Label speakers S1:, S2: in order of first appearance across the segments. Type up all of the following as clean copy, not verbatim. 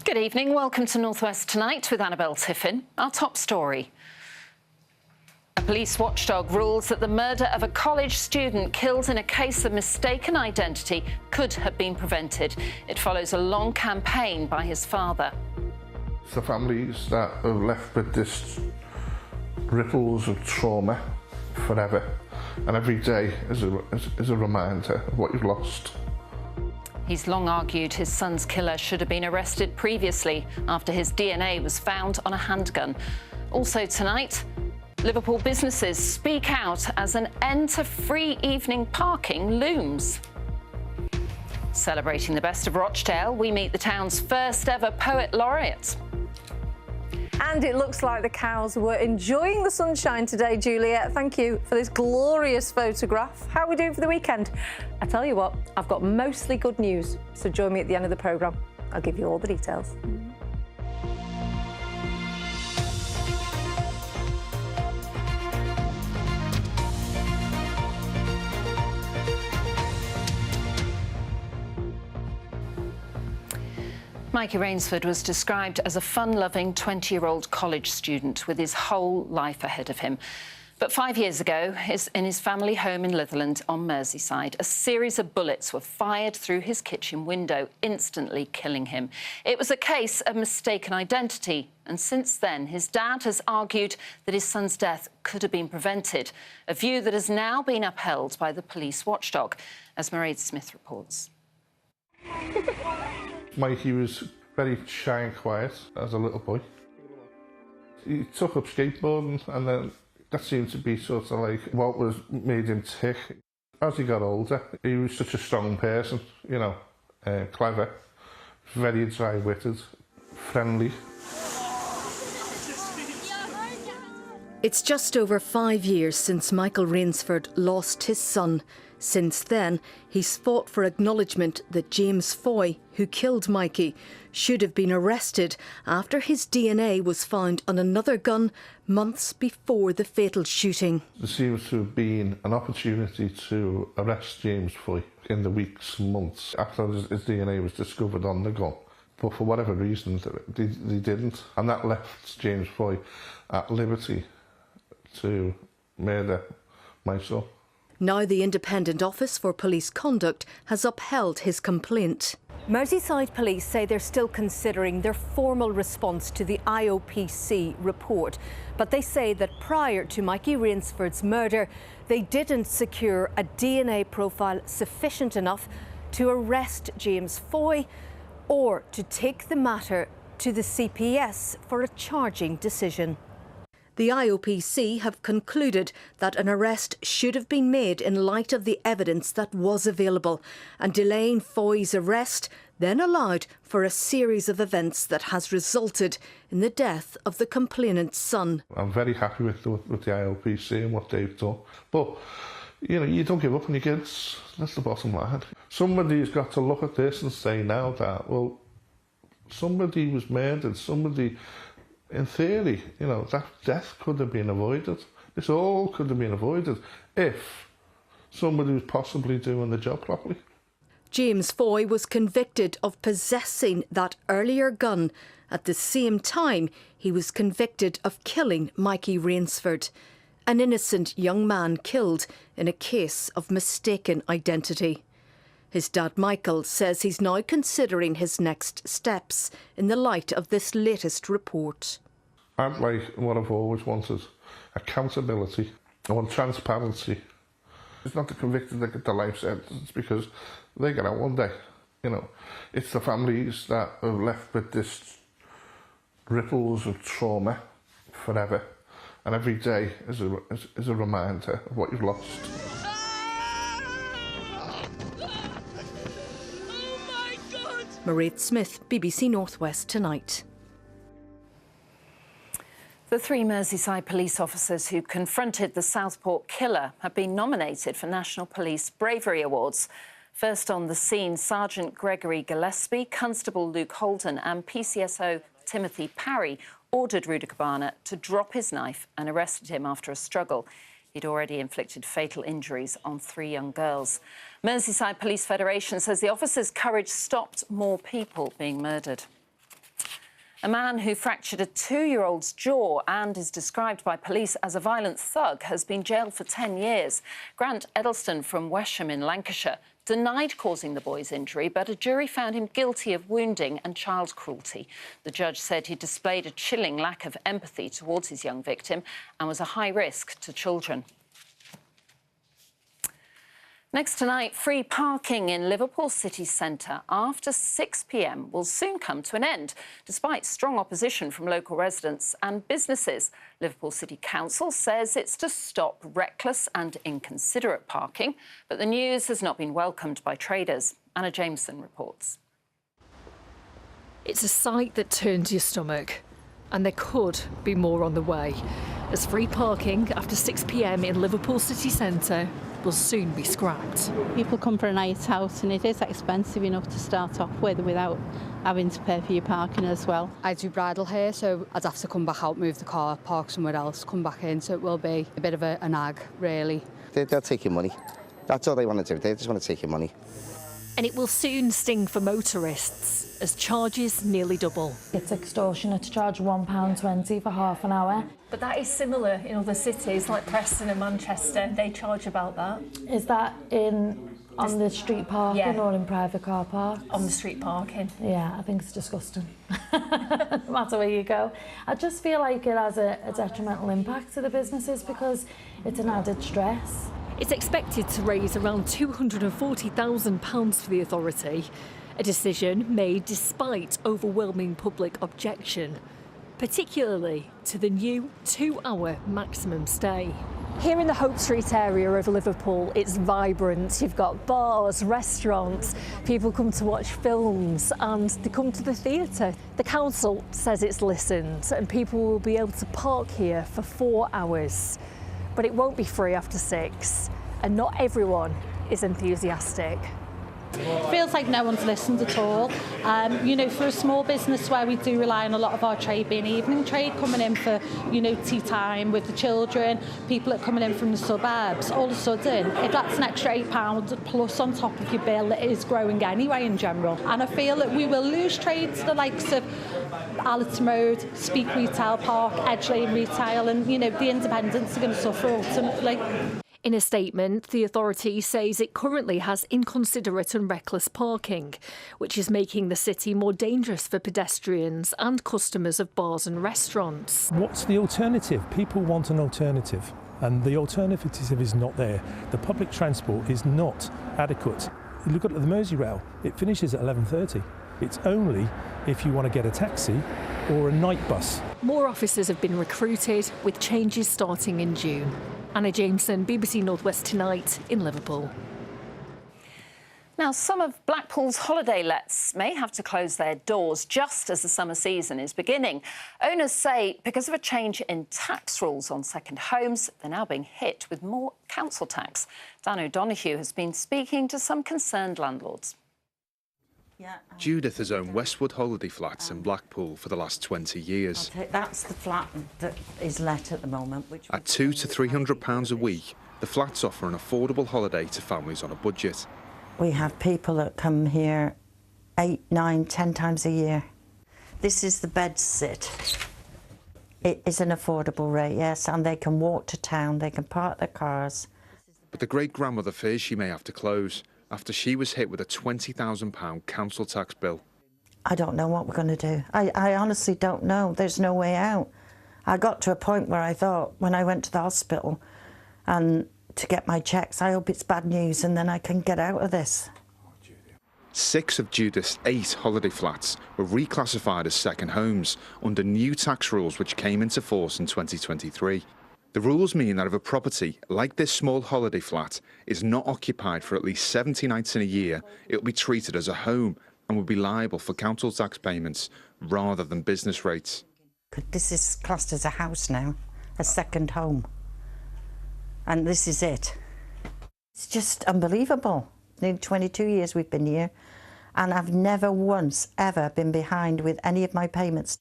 S1: Good evening. Welcome to North West Tonight with Annabelle Tiffin. Our top story. A police watchdog rules that the murder of a college student killed in a case of mistaken identity could have been prevented. It follows a long campaign by his father.
S2: The families that are left with this ripples of trauma forever, and every day is a reminder of what you've lost.
S1: He's long argued his son's killer should have been arrested previously after his DNA was found on a handgun. Also tonight, Liverpool businesses speak out as an end to free evening parking looms. Celebrating the best of Rochdale, we meet the town's first ever poet laureate.
S3: And it looks like the cows were enjoying the sunshine today, Juliet. Thank you for this glorious photograph. How are we doing for the weekend? I tell you what, I've got mostly good news, so join me at the end of the programme. I'll give you all the details.
S1: Mikey Rainsford was described as a fun-loving 20-year-old college student with his whole life ahead of him. But 5 years ago, in his family home in Litherland on Merseyside, a series of bullets were fired through his kitchen window, instantly killing him. It was a case of mistaken identity, and since then, his dad has argued that his son's death could have been prevented, a view that has now been upheld by the police watchdog, as Mairead Smith reports.
S2: Mikey was very shy and quiet as a little boy. He took up skateboarding, and then that seemed to be sort of like what was made him tick. As he got older, he was such a strong person, you know, clever, very dry-witted, friendly.
S4: It's just over 5 years since Michael Rainsford lost his son. Since then, he's fought for acknowledgement that James Foy, who killed Mikey, should have been arrested after his DNA was found on another gun months before the fatal shooting.
S2: There seems to have been an opportunity to arrest James Foy in the weeks and months after his DNA was discovered on the gun. But for whatever reason, they didn't. And that left James Foy at liberty to murder my son.
S4: Now the Independent Office for Police Conduct has upheld his complaint. Merseyside Police say they're still considering their formal response to the IOPC report, but they say that prior to Mikey Rainsford's murder, they didn't secure a DNA profile sufficient enough to arrest James Foy or to take the matter to the CPS for a charging decision. The IOPC have concluded that an arrest should have been made in light of the evidence that was available, and delaying Foy's arrest then allowed for a series of events that has resulted in the death of the complainant's son.
S2: I'm very happy with the IOPC and what they've done. But, you know, you don't give up on your kids. That's the bottom line. Somebody's got to look at this and say now that, well, somebody was murdered, somebody... In theory, you know, that death could have been avoided. This all could have been avoided if somebody was possibly doing the job properly.
S4: James Foy was convicted of possessing that earlier gun. At the same time, he was convicted of killing Mikey Rainsford, an innocent young man killed in a case of mistaken identity. His dad, Michael, says he's now considering his next steps in the light of this latest report.
S2: I'd like what I've always wanted, accountability. I want transparency. It's not the convicted that get the life sentence because they get out one day. You know, it's the families that are left with this ripples of trauma forever. And every day is a reminder of what you've lost.
S4: Mairead Smith, BBC North West Tonight.
S1: The 3 Merseyside police officers who confronted the Southport killer have been nominated for National Police Bravery Awards. First on the scene, Sergeant Gregory Gillespie, Constable Luke Holden and PCSO Timothy Parry ordered Rudy Cabana to drop his knife and arrested him after a struggle. He'd already inflicted fatal injuries on 3 young girls. Merseyside Police Federation says the officers' courage stopped more people being murdered. A man who fractured a 2-year-old's jaw and is described by police as a violent thug has been jailed for 10 years. Grant Edelston from Wesham in Lancashire denied causing the boy's injury, but a jury found him guilty of wounding and child cruelty. The judge said he displayed a chilling lack of empathy towards his young victim and was a high risk to children. Next tonight, free parking in Liverpool city centre after 6 p.m. will soon come to an end, despite strong opposition from local residents and businesses. Liverpool City Council says it's to stop reckless and inconsiderate parking, but the news has not been welcomed by traders. Anna Jameson reports.
S5: It's a sight that turns your stomach, and there could be more on the way, as free parking after 6 p.m. in Liverpool city centre will soon be scrapped.
S6: People come for a night out and it is expensive enough to start off with without having to pay for your parking as well.
S7: I do bridal hair, so I'd have to come back out, move the car, park somewhere else, come back in, so it will be a bit of a nag, really.
S8: They'll take your money. That's all they want to do. They just want to take your money.
S5: And it will soon sting for motorists, as charges nearly double.
S9: It's extortionate to charge £1.20 for half an hour.
S10: But that is similar in other cities like Preston and Manchester. They charge about that.
S9: Is that on the street parking or in private car parks?
S10: On the street parking.
S9: Yeah, I think it's disgusting. No matter where you go. I just feel like it has a detrimental impact to the businesses because it's an added stress.
S5: It's expected to raise around £240,000 for the authority, a decision made despite overwhelming public objection, particularly to the new 2-hour maximum stay.
S11: Here in the Hope Street area of Liverpool, it's vibrant. You've got bars, restaurants, people come to watch films and they come to the theatre. The council says it's listened and people will be able to park here for 4 hours. But it won't be free after 6, and not everyone is enthusiastic.
S6: Feels like no one's listened at all. You know, for a small business where we do rely on a lot of our trade being evening trade, coming in for, you know, tea time with the children, people that are coming in from the suburbs, all of a sudden, if that's an extra £8 plus on top of your bill, it is growing anyway in general. And I feel that we will lose trade to the likes of Allerton Road, Speak Retail Park, Edge Lane Retail, and, you know, the independents are going to suffer ultimately.
S5: In a statement, the authority says it currently has inconsiderate and reckless parking, which is making the city more dangerous for pedestrians and customers of bars and restaurants.
S12: What's the alternative? People want an alternative, and the alternative is not there. The public transport is not adequate. You look at the Merseyrail, it finishes at 11:30. It's only if you want to get a taxi or a night bus.
S5: More officers have been recruited, with changes starting in June. Anna Jameson, BBC North West Tonight in Liverpool.
S1: Now, some of Blackpool's holiday lets may have to close their doors just as the summer season is beginning. Owners say because of a change in tax rules on second homes, they're now being hit with more council tax. Dan O'Donoghue has been speaking to some concerned landlords.
S13: Judith has owned Westwood holiday flats in Blackpool for the last 20 years.
S14: That's the flat that is let at the moment.
S13: At £200 to £300 a week, the flats offer an affordable holiday to families on a budget.
S14: We have people that come here 8, 9, 10 times a year. This is the bed sit. It is an affordable rate, yes, and they can walk to town, they can park their cars.
S13: But the great-grandmother fears she may have to close after she was hit with a £20,000 council tax bill.
S14: I don't know what we're going to do. I honestly don't know. There's no way out. I got to a point where I thought, when I went to the hospital and to get my checks, I hope it's bad news and then I can get out of this.
S13: 6 of Judith's 8 holiday flats were reclassified as second homes under new tax rules which came into force in 2023. The rules mean that if a property, like this small holiday flat, is not occupied for at least 70 nights in a year, it will be treated as a home and will be liable for council tax payments rather than business rates.
S14: This is classed as a house now, a second home. And this is it. It's just unbelievable. Nearly 22 years we've been here, and I've never once, ever been behind with any of my payments.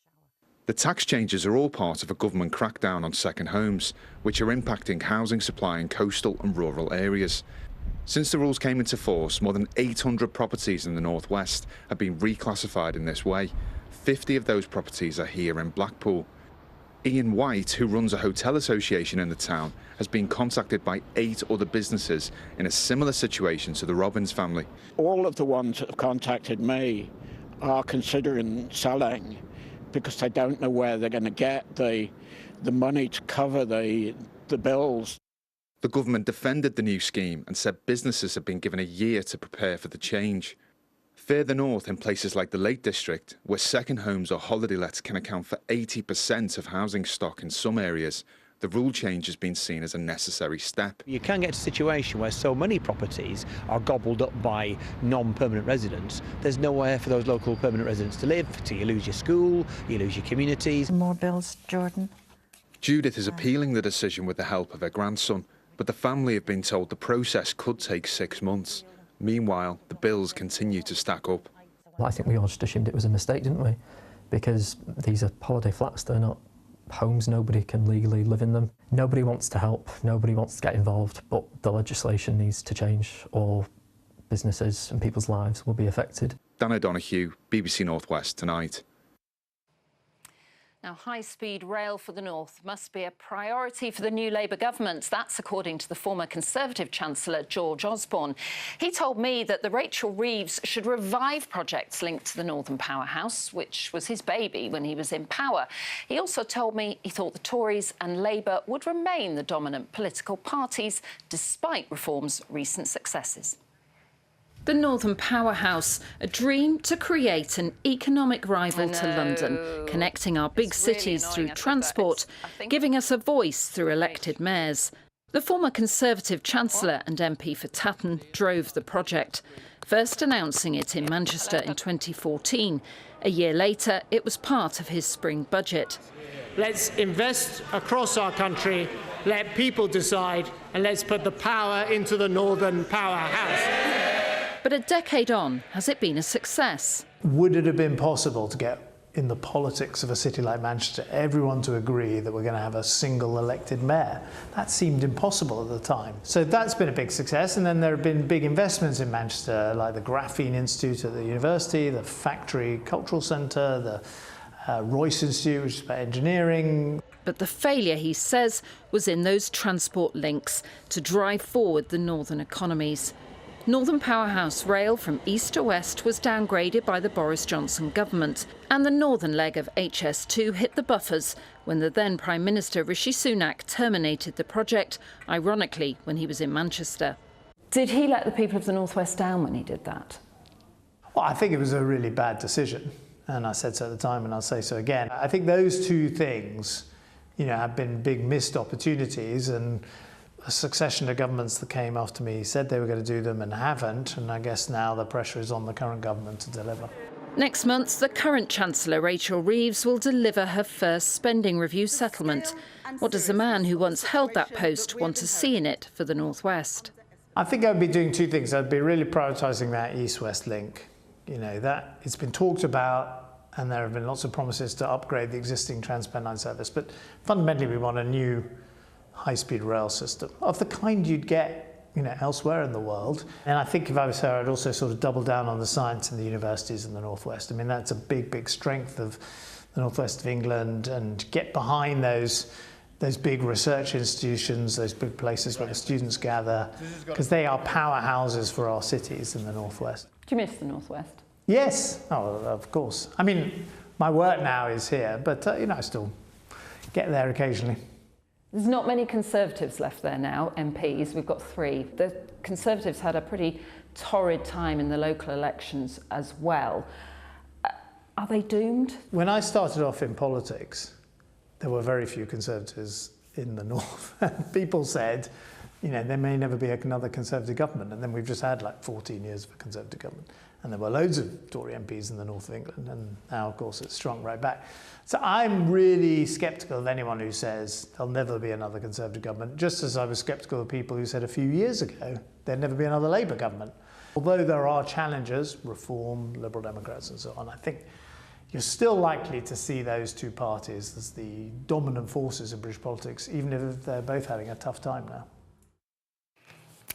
S13: The tax changes are all part of a government crackdown on second homes, which are impacting housing supply in coastal and rural areas. Since the rules came into force, more than 800 properties in the northwest have been reclassified in this way, 50 of those properties are here in Blackpool. Ian White, who runs a hotel association in the town, has been contacted by 8 other businesses in a similar situation to the Robbins family.
S15: All of the ones that have contacted me are considering selling because they don't know where they're going to get the money to cover the bills.
S13: The government defended the new scheme and said businesses have been given a year to prepare for the change. Further north, in places like the Lake District, where second homes or holiday lets can account for 80% of housing stock in some areas, the rule change has been seen as a necessary step.
S16: You can get to a situation where so many properties are gobbled up by non-permanent residents. There's nowhere for those local permanent residents to live. So you lose your school, you lose your communities.
S14: More bills, Jordan.
S13: Judith is appealing the decision with the help of her grandson, but the family have been told the process could take 6 months. Meanwhile, the bills continue to stack up.
S17: I think we all just assumed it was a mistake, didn't we? Because these are holiday flats, they're not homes, nobody can legally live in them. Nobody wants to help, nobody wants to get involved, but the legislation needs to change or businesses and people's lives will be affected.
S13: Dan O'Donoghue, BBC North West Tonight.
S1: Now, high-speed rail for the north must be a priority for the new Labour government. That's according to the former Conservative Chancellor, George Osborne. He told me that the Rachel Reeves should revive projects linked to the Northern Powerhouse, which was his baby when he was in power. He also told me he thought the Tories and Labour would remain the dominant political parties, despite Reform's recent successes. The Northern Powerhouse, a dream to create an economic rival to London, connecting our big cities through transport, giving us a voice through elected mayors. The former Conservative Chancellor and MP for Tatton drove the project, first announcing it in Manchester in 2014. A year later, it was part of his spring budget.
S18: Let's invest across our country, let people decide, and let's put the power into the Northern Powerhouse.
S1: But a decade on, has it been a success?
S19: Would it have been possible to get, in the politics of a city like Manchester, everyone to agree that we're going to have a single elected mayor? That seemed impossible at the time. So that's been a big success. And then there have been big investments in Manchester, like the Graphene Institute at the university, the Factory Cultural Centre, the Royce Institute, which is about engineering.
S1: But the failure, he says, was in those transport links to drive forward the northern economies. Northern Powerhouse rail from east to west was downgraded by the Boris Johnson government, and the northern leg of HS2 hit the buffers when the then Prime Minister Rishi Sunak terminated the project, ironically when he was in Manchester. Did he let the people of the North West down when he did that?
S19: Well, I think it was a really bad decision, and I said so at the time and I'll say so again. I think those two things, have been big missed opportunities, and a succession of governments that came after me said they were going to do them and haven't, and I guess now the pressure is on the current government to deliver.
S1: Next month, the current Chancellor, Rachel Reeves, will deliver her first spending review settlement. What does the man who once held that post want to see in it for the North West?
S19: I think I'd be doing two things. I'd be really prioritising that east-west link. That it's been talked about, and there have been lots of promises to upgrade the existing Transpennine service, but fundamentally we want a new high-speed rail system of the kind you'd get, elsewhere in the world. And I think if I was her, I'd also sort of double down on the science in the universities in the Northwest. I mean, that's a big, big strength of the Northwest of England, and get behind those big research institutions, those big places where the students gather, because they are powerhouses for our cities in the Northwest.
S1: Do you miss the Northwest?
S19: Yes, of course. I mean, my work now is here, but I still get there occasionally.
S1: There's not many Conservatives left there now, MPs. We've got 3. The Conservatives had a pretty torrid time in the local elections as well. Are they doomed?
S19: When I started off in politics, there were very few Conservatives in the North. People said, there may never be another Conservative government, and then we've just had like 14 years of a Conservative government. And there were loads of Tory MPs in the north of England, and now, of course, it's shrunk right back. So I'm really sceptical of anyone who says there'll never be another Conservative government, just as I was sceptical of people who said a few years ago there'd never be another Labour government. Although there are challenges, Reform, Liberal Democrats and so on, I think you're still likely to see those two parties as the dominant forces in British politics, even if they're both having a tough time now.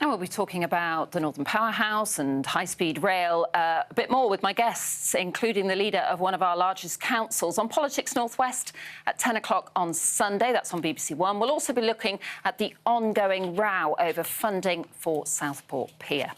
S1: And we'll be talking about the Northern Powerhouse and high-speed rail a bit more with my guests, including the leader of one of our largest councils, on Politics Northwest at 10 o'clock on Sunday. That's on BBC One. We'll also be looking at the ongoing row over funding for Southport Pier.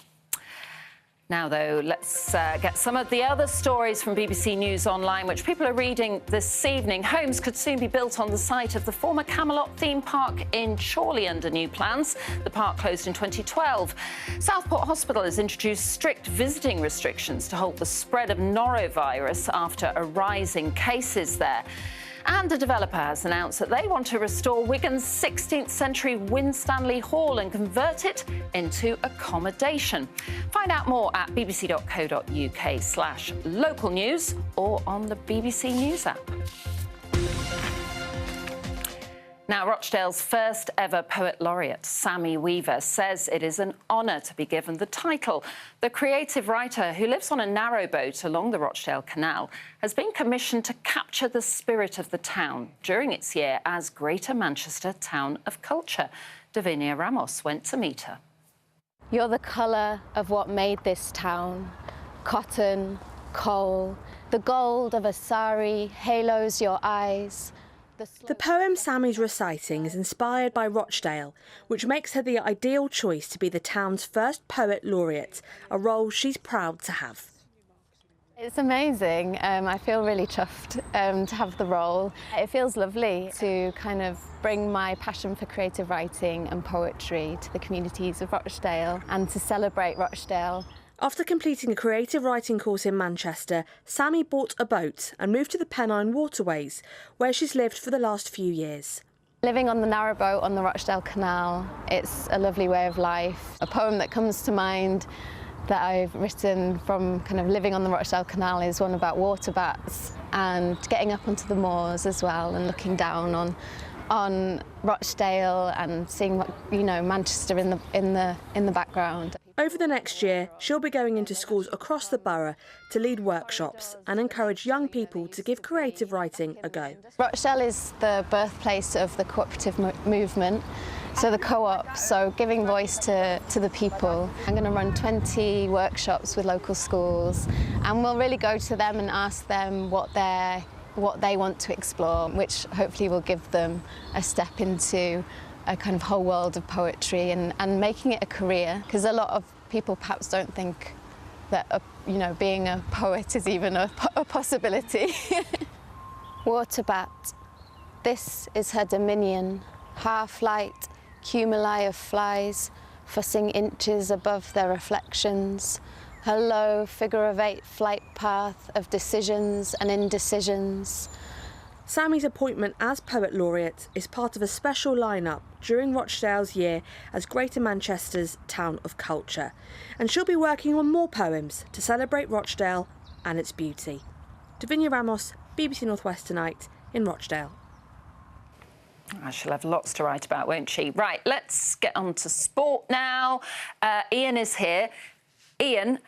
S1: Now, though, let's get some of the other stories from BBC News Online, which people are reading this evening. Homes could soon be built on the site of the former Camelot theme park in Chorley under new plans. The park closed in 2012. Southport Hospital has introduced strict visiting restrictions to halt the spread of norovirus after a rise in cases there. And a developer has announced that they want to restore Wigan's 16th century Winstanley Hall and convert it into accommodation. Find out more at bbc.co.uk/local news or on the BBC News app. Now, Rochdale's first ever poet laureate, Sammy Weaver, says it is an honour to be given the title. The creative writer, who lives on a narrowboat along the Rochdale Canal, has been commissioned to capture the spirit of the town during its year as Greater Manchester Town of Culture. Davinia Ramos went to meet her.
S20: You're the colour of what made this town. Cotton, coal, the gold of a sari halos your eyes.
S21: The poem Sammy's reciting is inspired by Rochdale, which makes her the ideal choice to be the town's first poet laureate, a role she's proud to have.
S20: It's amazing. I feel really chuffed to have the role. It feels lovely to kind of bring my passion for creative writing and poetry to the communities of Rochdale and to celebrate Rochdale.
S21: After completing a creative writing course in Manchester, Sammy bought a boat and moved to the Pennine Waterways, where she's lived for the last few years.
S20: Living on the narrowboat on the Rochdale Canal, it's a lovely way of life. A poem that comes to mind that I've written from kind of living on the Rochdale Canal is one about water bats and getting up onto the moors as well and looking down on Rochdale and seeing what, you know, Manchester in the background.
S21: Over the next year, she'll be going into schools across the borough to lead workshops and encourage young people to give creative writing a go.
S20: Rochdale is the birthplace of the cooperative movement, so the co-op, so giving voice to the people. I'm going to run 20 workshops with local schools, and we'll really go to them and ask them what they want to explore, which hopefully will give them a step into a kind of whole world of poetry and making it a career, because a lot of people perhaps don't think that being a poet is even a possibility. Waterbat, this is her dominion, half-light cumuli of flies fussing inches above their reflections, her low figure-of-8 flight path of decisions and indecisions.
S21: Sammy's appointment as Poet Laureate is part of a special lineup during Rochdale's year as Greater Manchester's Town of Culture, and she'll be working on more poems to celebrate Rochdale and its beauty. Davinia Ramos, BBC Northwest Tonight in Rochdale.
S1: She'll have lots to write about, won't she? Right, let's get on to sport now. Ian is here. Ian,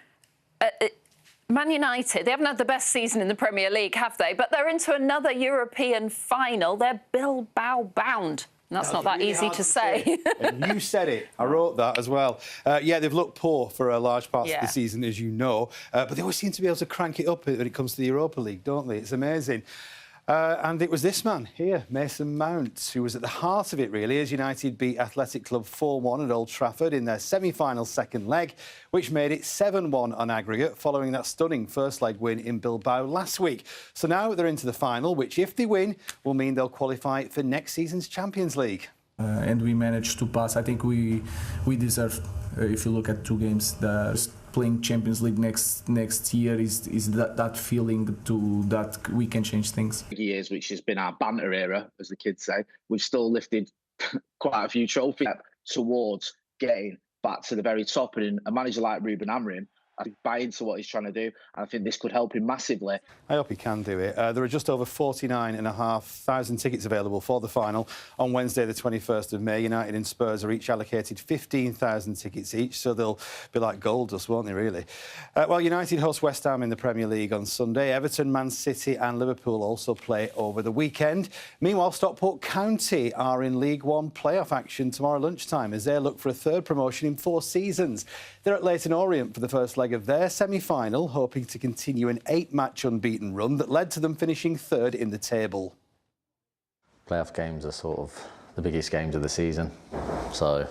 S1: Man United, they haven't had the best season in the Premier League, have they? But they're into another European final. They're Bilbao bound. And that's not that easy to say.
S22: And you said it. I wrote that as well. Yeah, they've looked poor for a large part of the season, as you know. But they always seem to be able to crank it up when it comes to the Europa League, don't they? It's amazing. And it was this man here, Mason Mount, who was at the heart of it, really, as United beat Athletic Club 4-1 at Old Trafford in their semi-final second leg, which made it 7-1 on aggregate, following that stunning first leg win in Bilbao last week. So now they're into the final, which, if they win, will mean they'll qualify for next season's Champions League.
S23: And we managed to pass. I think we deserve, if you look at two games, playing Champions League next year is that feeling that we can change things.
S24: Years, which has been our banter era, as the kids say, we've still lifted quite a few trophies towards getting back to the very top. And a manager like Ruben Amorim I buy into what he's trying to do, and I think this could help him massively.
S22: I hope he can do it. There are just over 49,500 tickets available for the final on Wednesday, the 21st of May. United and Spurs are each allocated 15,000 tickets each, so they'll be like gold dust, won't they, really? Well, United host West Ham in the Premier League on Sunday. Everton, Man City and Liverpool also play over the weekend. Meanwhile, Stockport County are in League One playoff action tomorrow lunchtime as they look for a third promotion in 4 seasons. They're at Leyton Orient for the first leg of their semi-final, hoping to continue an 8-match unbeaten run that led to them finishing 3rd in the table.
S2: Playoff games are sort of the biggest games of the season. So,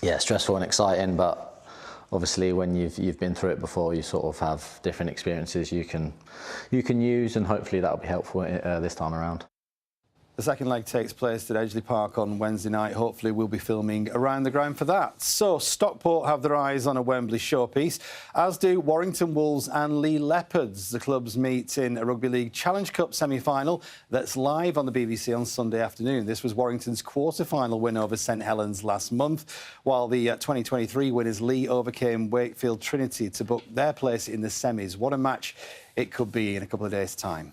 S2: yeah, stressful and exciting, but obviously when you've been through it before, you sort of have different experiences you can use, and hopefully that'll be helpful this time around.
S22: The second leg takes place at Edgeley Park on Wednesday night. Hopefully we'll be filming around the ground for that. So Stockport have their eyes on a Wembley showpiece, as do Warrington Wolves and Lee Leopards. The clubs meet in a Rugby League Challenge Cup semi-final that's live on the BBC on Sunday afternoon. This was Warrington's quarter-final win over St Helens last month, while the 2023 winners Lee overcame Wakefield Trinity to book their place in the semis. What a match it could be in a couple of days' time.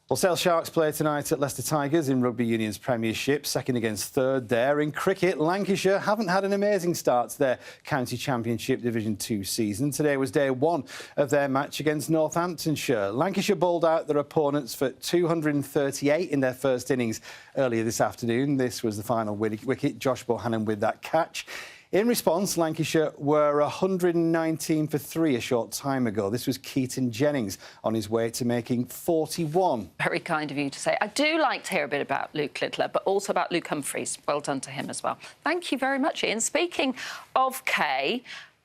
S22: Well, Sale Sharks play tonight at Leicester Tigers in Rugby Union's Premiership, second against third there. In cricket, Lancashire haven't had an amazing start to their County Championship Division 2 season. Today was day 1 of their match against Northamptonshire. Lancashire bowled out their opponents for 238 in their first innings earlier this afternoon. This was the final wicket, Josh Bohannon with that catch. In response, Lancashire were 119 for 3 a short time ago. This was Keaton Jennings on his way to making 41.
S1: Very kind of you to say. I do like to hear a bit about Luke Littler, but also about Luke Humphreys. Well done to him as well. Thank you very much, Ian. Speaking of Kay,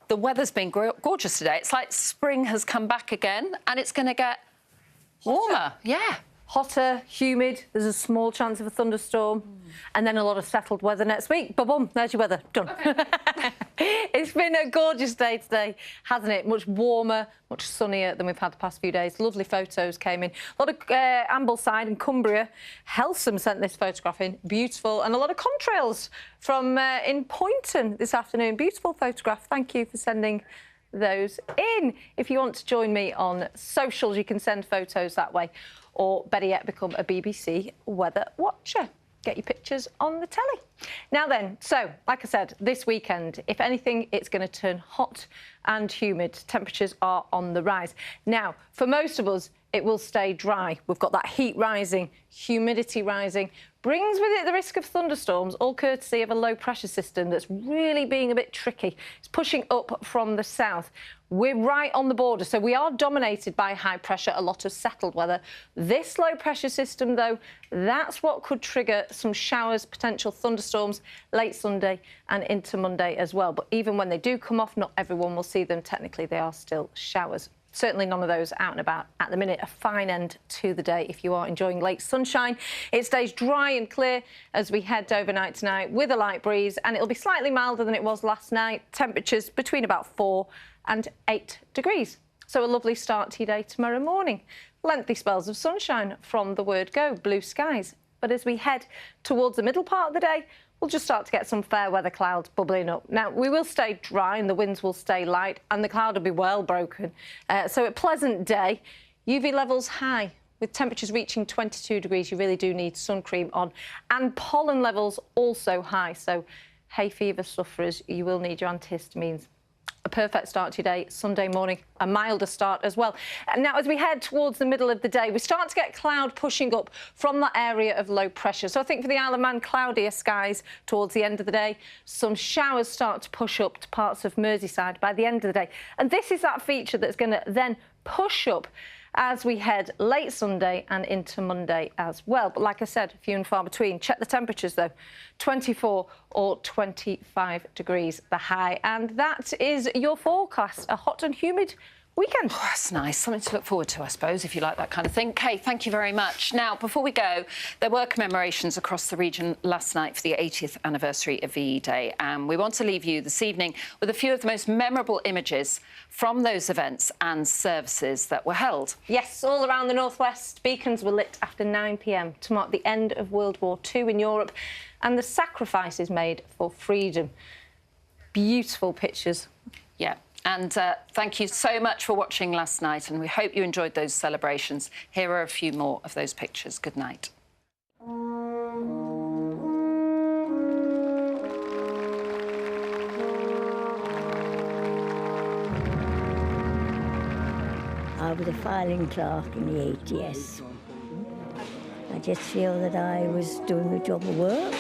S1: the weather's been gorgeous today. It's like spring has come back again, and it's going to get warmer. Yeah.
S3: Hotter, humid, there's a small chance of a thunderstorm, and then a lot of settled weather next week. Boom, there's your weather, done. Okay. It's been a gorgeous day today, hasn't it? Much warmer, much sunnier than we've had the past few days. Lovely photos came in. A lot of Ambleside and Cumbria. Helsam sent this photograph in, beautiful, and a lot of contrails from in Poynton this afternoon. Beautiful photograph, thank you for sending those in. If you want to join me on socials, you can send photos that way, or better yet, become a BBC weather watcher. Get your pictures on the telly. Now then, so, like I said, this weekend, if anything, it's going to turn hot and humid. Temperatures are on the rise. Now, for most of us, it will stay dry. We've got that heat rising, humidity rising, brings with it the risk of thunderstorms, all courtesy of a low-pressure system that's really being a bit tricky. It's pushing up from the south. We're right on the border, so we are dominated by high pressure, a lot of settled weather. This low-pressure system, though, that's what could trigger some showers, potential thunderstorms late Sunday and into Monday as well. But even when they do come off, not everyone will see them. Technically, they are still showers. Certainly none of those out and about at the minute. A fine end to the day if you are enjoying late sunshine. It stays dry and clear as we head overnight tonight with a light breeze, and it'll be slightly milder than it was last night. Temperatures between about 4 and 8 degrees. So a lovely start to your day tomorrow morning. Lengthy spells of sunshine from the word go, blue skies. But as we head towards the middle part of the day, we'll just start to get some fair weather clouds bubbling up. Now, we will stay dry and the winds will stay light and the cloud will be well broken. So a pleasant day. UV levels high. With temperatures reaching 22 degrees, you really do need sun cream on. And pollen levels also high. So hay fever sufferers, you will need your antihistamines. A perfect start to your day, Sunday morning, a milder start as well. And now, as we head towards the middle of the day, we start to get cloud pushing up from that area of low pressure. So I think for the Isle of Man, cloudier skies towards the end of the day. Some showers start to push up to parts of Merseyside by the end of the day. And this is that feature that's going to then push up as we head late Sunday and into Monday as well. But like I said, few and far between. Check the temperatures, though. 24 or 25 degrees the high. And that is your forecast. A hot and humid weekend.
S1: Oh, that's nice. Something to look forward to, I suppose, if you like that kind of thing. Kay, thank you very much. Now, before we go, there were commemorations across the region last night for the 80th anniversary of VE Day, and we want to leave you this evening with a few of the most memorable images from those events and services that were held.
S3: Yes, all around the northwest, beacons were lit after 9 p.m. to mark the end of World War II in Europe and the sacrifices made for freedom. Beautiful pictures.
S1: Yeah. And thank you so much for watching last night, and we hope you enjoyed those celebrations. Here are a few more of those pictures. Good night.
S4: I was a filing clerk in the ATS. I just feel that I was doing a job of work.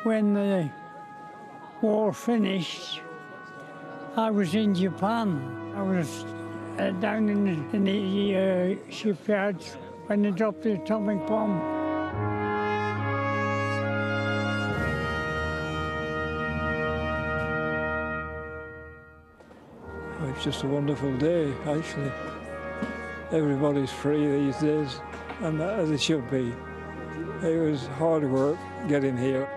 S7: When the war finished, I was in Japan. I was down in the shipyards when they dropped the atomic bomb.
S8: It's just a wonderful day, actually. Everybody's free these days, and as it should be. It was hard work getting here.